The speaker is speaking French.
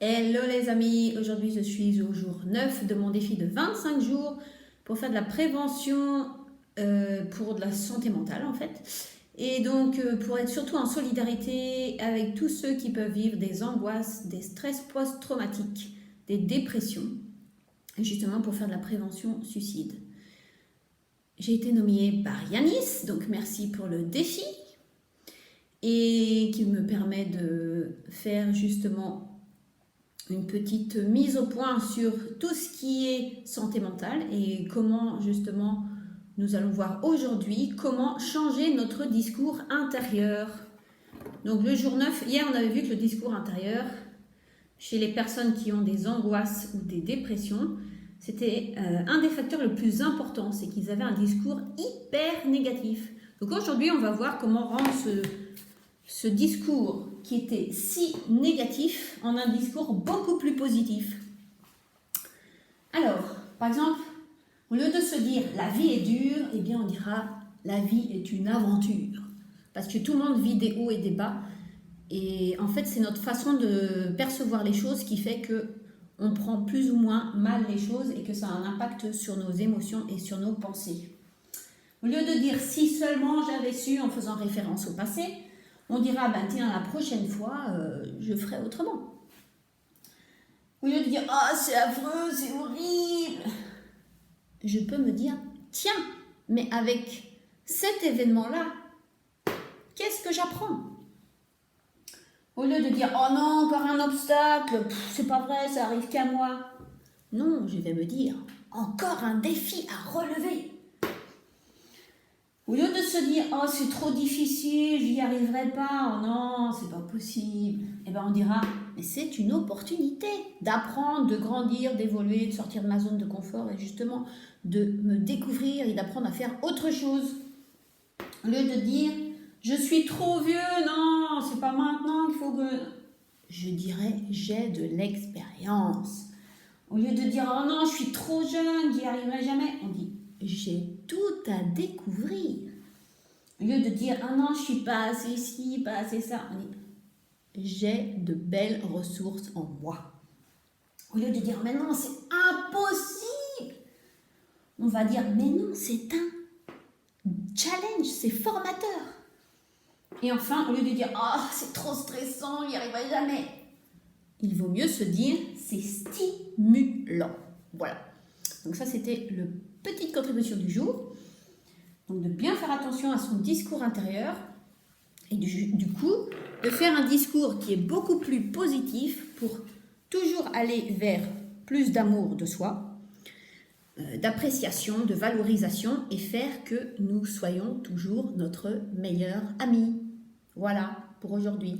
Hello les amis, aujourd'hui je suis au jour 9 de mon défi de 25 jours pour faire de la prévention pour de la santé mentale en fait. Et donc pour être surtout en solidarité avec tous ceux qui peuvent vivre des angoisses, des stress post-traumatiques, des dépressions, et justement pour faire de la prévention suicide. J'ai été nommée par Yanis, donc merci pour le défi, et qui me permet de faire justement une petite mise au point sur tout ce qui est santé mentale et comment justement nous allons voir aujourd'hui comment changer notre discours intérieur. Donc le jour 9, hier on avait vu que le discours intérieur chez les personnes qui ont des angoisses ou des dépressions, c'était un des facteurs le plus importants, c'est qu'ils avaient un discours hyper négatif. Donc aujourd'hui on va voir comment rendre ce discours qui était si négatif en un discours beaucoup plus positif. Alors, par exemple, au lieu de se dire « la vie est dure », eh bien on dira « la vie est une aventure ». Parce que tout le monde vit des hauts et des bas. Et en fait, c'est notre façon de percevoir les choses qui fait qu'on prend plus ou moins mal les choses et que ça a un impact sur nos émotions et sur nos pensées. Au lieu de dire « si seulement j'avais su » en faisant référence au passé, on dira, ben tiens, la prochaine fois, je ferai autrement. Au lieu de dire, ah, c'est affreux, c'est horrible, je peux me dire, tiens, mais avec cet événement-là, qu'est-ce que j'apprends? Au lieu de dire, oh non, encore un obstacle, c'est pas vrai, ça arrive qu'à moi. Non, je vais me dire, encore un défi à relever. Au lieu de se dire « Oh, c'est trop difficile, j'y arriverai pas, oh non, c'est pas possible », eh ben on dira « Mais c'est une opportunité d'apprendre, de grandir, d'évoluer, de sortir de ma zone de confort et justement de me découvrir et d'apprendre à faire autre chose. » Au lieu de dire « Je suis trop vieux, non, c'est pas maintenant qu'il faut que… » Je dirais « J'ai de l'expérience. » Au lieu de dire « Oh non, je suis trop jeune, j'y arriverai jamais », on dit j'ai tout à découvrir. Au lieu de dire « Ah non, je suis pas assez ci, pas assez ça », on dit « J'ai de belles ressources en moi ». Au lieu de dire « Mais non, c'est impossible », on va dire « Mais non, c'est un challenge, c'est formateur ». Et enfin, au lieu de dire « Ah, c'est trop stressant, j'y arriverai jamais », il vaut mieux se dire « C'est stimulant ». Voilà. Donc ça, c'était le petite contribution du jour. Donc de bien faire attention à son discours intérieur et du coup de faire un discours qui est beaucoup plus positif pour toujours aller vers plus d'amour de soi, d'appréciation, de valorisation et faire que nous soyons toujours notre meilleur ami. Voilà pour aujourd'hui.